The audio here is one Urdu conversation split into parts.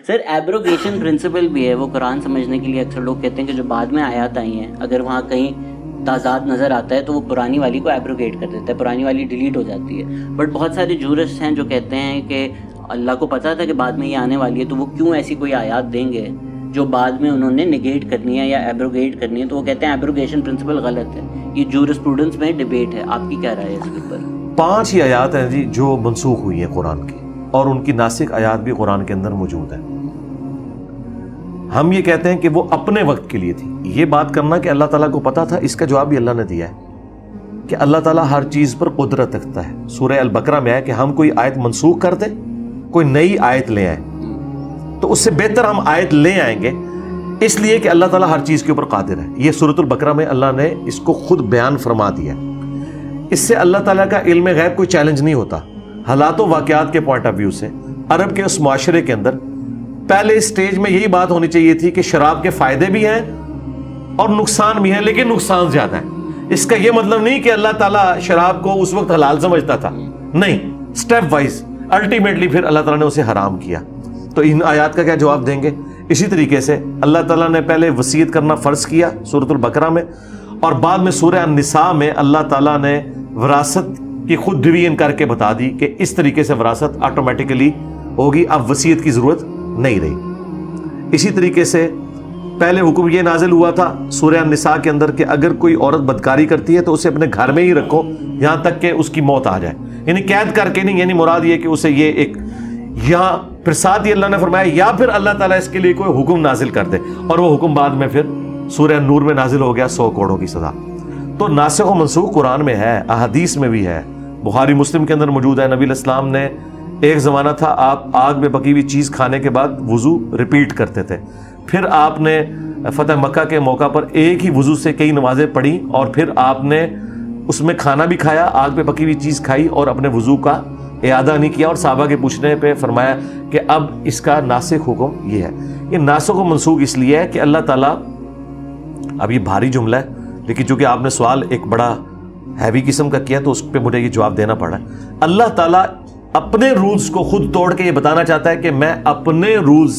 سر ایبروگیشن پرنسپل بھی ہے، وہ قرآن سمجھنے کے لیے اکثر لوگ کہتے ہیں کہ جو بعد میں آیات آئی ہیں اگر وہاں کہیں تضاد نظر آتا ہے تو وہ پرانی والی کو ایبروگیٹ کر دیتا ہے، پرانی والی ڈیلیٹ ہو جاتی ہے. بٹ بہت سارے جورسٹ ہیں جو کہتے ہیں کہ اللہ کو پتہ تھا کہ بعد میں یہ آنے والی ہے، تو وہ کیوں ایسی کوئی آیات دیں گے جو بعد میں انہوں نے نگیٹ کرنی ہے یا ایبروگیٹ کرنی ہے. تو وہ کہتے ہیں ایبروگیشن پرنسپل غلط ہے. یہ جورسپروڈنس میں ڈیبیٹ ہے، آپ کی کیا رائے ہے اس کے اوپر؟ 5 ہی آیات ہیں جی جو منسوخ ہوئی ہیں قرآن کی، اور ان کی ناسخ آیات بھی قرآن کے اندر موجود ہیں. ہم یہ کہتے ہیں کہ وہ اپنے وقت کے لیے تھی. یہ بات کرنا کہ اللہ تعالیٰ کو پتا تھا، اس کا جواب بھی اللہ نے دیا ہے کہ اللہ تعالیٰ ہر چیز پر قدرت رکھتا ہے. سورہ البقرہ میں ہے کہ ہم کوئی آیت منسوخ کر دیں، کوئی نئی آیت لے آئیں تو اس سے بہتر ہم آیت لے آئیں گے، اس لیے کہ اللہ تعالیٰ ہر چیز کے اوپر قادر ہے. یہ سورۃ البقرہ میں اللہ نے اس کو خود بیان فرما دیا. اس سے اللہ تعالیٰ کا علم غیب کوئی چیلنج نہیں ہوتا. حالات و واقعات کے پوائنٹ آف ویو سے عرب کے اس معاشرے کے اندر پہلے سٹیج میں یہی بات ہونی چاہیے تھی کہ شراب کے فائدے بھی ہیں اور نقصان بھی ہیں، لیکن نقصان زیادہ ہے. اس کا یہ مطلب نہیں کہ اللہ تعالیٰ شراب کو اس وقت حلال سمجھتا تھا، نہیں، سٹیپ وائز الٹیمیٹلی پھر اللہ تعالیٰ نے اسے حرام کیا. تو ان آیات کا کیا جواب دیں گے؟ اسی طریقے سے اللہ تعالیٰ نے پہلے وصیت کرنا فرض کیا سورۃ البقرہ میں، اور بعد میں سورہ النساء میں اللہ تعالیٰ نے وراثت کی خود ڈویژن کر کے بتا دی کہ اس طریقے سے وراثت آٹومیٹیکلی ہوگی، اب وصیت کی ضرورت نہیں رہی. اسی طریقے سے پہلے حکم یہ نازل ہوا تھا سورہ النساء کے اندر کہ اگر کوئی عورت بدکاری کرتی ہے تو اسے اپنے گھر میں ہی رکھو یہاں تک کہ اس کی موت آ جائے. یعنی قید کر کے نہیں، یعنی مراد یہ کہ اسے یہ ایک یہاں پھر ساتھ ہی اللہ نے فرمایا یا پھر اللہ تعالیٰ اس کے لیے کوئی حکم نازل کر دے، اور وہ حکم بعد میں پھر سورہ نور میں نازل ہو گیا 100 کوڑوں کی سزا. تو ناسخ و منسوخ قرآن میں ہے، احادیث میں بھی ہے، بخاری مسلم کے اندر موجود ہے. نبی علیہ السلام نے ایک زمانہ تھا آپ آگ میں پکی ہوئی چیز کھانے کے بعد وضو ریپیٹ کرتے تھے. پھر آپ نے فتح مکہ کے موقع پر ایک ہی وضو سے کئی نمازیں پڑھی، اور پھر آپ نے اس میں کھانا بھی کھایا، آگ پہ پکی ہوئی چیز کھائی، اور اپنے وضو کا اعادہ نہیں کیا. اور صحابہ کے پوچھنے پہ فرمایا کہ اب اس کا ناسخ حکم یہ ہے. یہ ناسخ و منسوخ اس لیے ہے کہ اللہ تعالیٰ، اب یہ بھاری جملہ ہے لیکن چونکہ آپ نے سوال ایک بڑا ہیوی قسم کا کیا تو اس پہ مجھے یہ جواب دینا پڑا ہے. اللہ تعالیٰ اپنے رولز کو خود توڑ کے یہ بتانا چاہتا ہے کہ میں اپنے رولز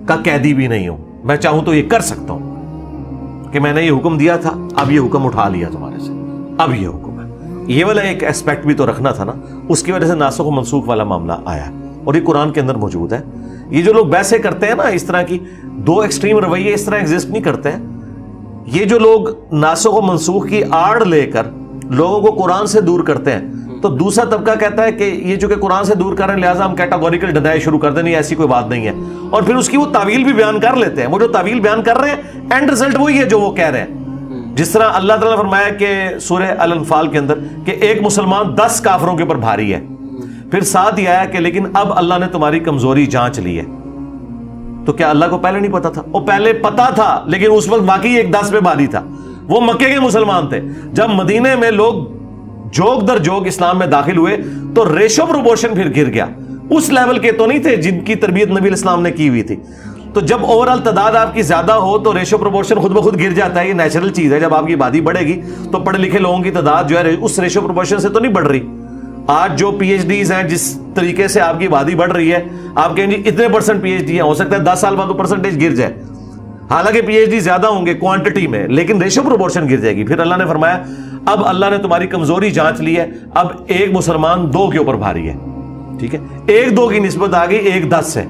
کا قیدی بھی نہیں ہوں، میں چاہوں تو یہ کر سکتا ہوں کہ میں نے یہ حکم دیا تھا، اب یہ حکم اٹھا لیا تمہارے سے، اب یہ حکم ہے. یہ والا ایک اسپیکٹ بھی تو رکھنا تھا نا، اس کی وجہ سے ناسخ و منسوخ والا معاملہ آیا، اور یہ قرآن کے اندر موجود ہے. یہ جو لوگ بحثیں کرتے ہیں نا اس طرح کی، 2 ایکسٹریم رویے اس طرح ایگزسٹ نہیں کرتے ہیں. یہ جو لوگ ناسخ و منسوخ کی آڑ لے کر لوگوں کو قرآن سے دور کرتے ہیں، تو دوسرا طبقہ کہتا ہے کہ یہ جو کہ قرآن سے دور کر رہے ہیں لہٰذا ہم کیٹاگوریکل ڈینائی شروع کر دیں، نہیں ایسی کوئی بات نہیں ہے، اور پھر اس کی وہ تعویل بھی بیان کر لیتے ہیں. وہ جو تعویل بیان کر رہے ہیں اینڈ رزلٹ وہی ہے جو وہ کہہ رہے ہیں. جس طرح اللہ تعالیٰ نے فرمایا کہ سورہ الانفال کے اندر کہ ایک مسلمان 10 کافروں کے اوپر بھاری ہے، پھر ساتھ ہی آیا کہ لیکن اب اللہ نے تمہاری کمزوری جانچ لی ہے. تو کیا اللہ کو پہلے نہیں پتا تھا؟ وہ پہلے پتا تھا، لیکن اس وقت واقعی ایک 10 پہ بھاری تھا. وہ مکے کے مسلمان تھے. جب مدینے میں لوگ جوگ در جوگ اسلام میں داخل ہوئے تو ریشو پروپورشن پھر گر گیا. اس لیول کے تو نہیں تھے جن کی تربیت نبی علیہ السلام نے کی ہوئی تھی. تو جب اوور آل تعداد آپ کی زیادہ ہو تو ریشو پروپورشن خود بخود گر جاتا ہے. یہ نیچرل چیز ہے. جب آپ کی آبادی بڑھے گی تو پڑھے لکھے لوگوں کی تعداد جو ہے اس ریشو پروپورشن سے تو نہیں بڑھ رہی. آج جو پی ایچ ڈیز ہیں، جس طریقے سے آپ کی آبادی بڑھ رہی ہے، آپ کہیں گے اتنے % پی ایچ ڈی ہیں، ہو سکتا ہے 10 سال بعد وہ پرسنٹیج گر جائے. حالانکہ پی ایچ ڈی زیادہ ہوں گے کوانٹٹی میں، لیکن ریشو پروپورشن گر جائے گی. پھر اللہ نے فرمایا اب اللہ نے تمہاری کمزوری جانچ لی ہے، اب ایک مسلمان 2 کے اوپر بھاری ہے. ٹھیک ہے، 1-2 کی نسبت آ گئی 1-10 سے.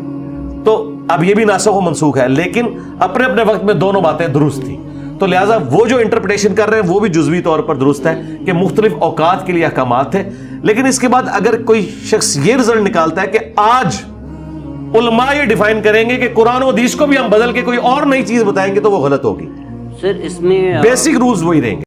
تو اب یہ بھی ناسخ و منسوخ ہے، لیکن اپنے اپنے وقت میں دونوں باتیں درست تھیں. تو لہٰذا وہ جو انٹرپریٹیشن کر رہے ہیں وہ بھی جزوی طور پر درست ہے کہ مختلف اوقات کے لیے احکامات تھے. لیکن اس کے بعد اگر کوئی شخص یہ رزلٹ نکالتا ہے کہ آج علماء یہ ڈیفائن کریں گے کہ قرآن و حدیث کو بھی ہم بدل کے کوئی اور نئی چیز بتائیں گے، تو وہ غلط ہوگی. سر اس میں بیسک رولز وہی رہیں گے.